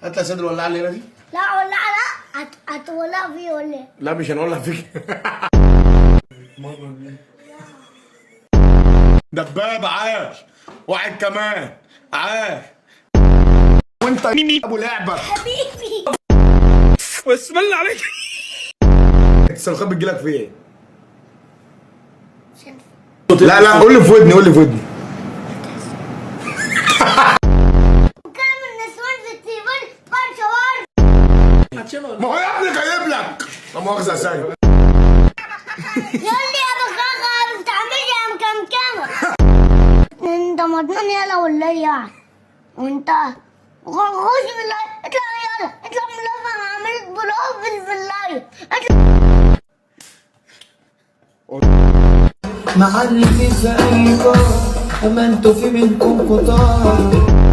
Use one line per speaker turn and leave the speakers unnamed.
هات لي يا سيد الولاعه الليله دي.
لا ولا لا هتولع فيه ولا ايه؟
لا مش هنولع فيك. دباب عاش. واحد كمان عاش. وانت ابو لعبه
حبيبي.
بسم الله عليك. الصرخات بتجيلك في ايه؟ لا لا قول لي في ودني، قول لي في ودني.
بكلم النسوان في التليفون شوار.
ما هو يا ابني جايب لك. لا مؤاخذة يا سيد.
يقول لي يا بخاخة ما بتعملش يا مكمكمة. انت مضمون يلا ولا ايه يعني؟ وانت خش بالله اطلع يلا اطلع من اللفة. انا عملت بلوفل في اللايف.
مع اللي في ايكو امنتوا في منكم كتار.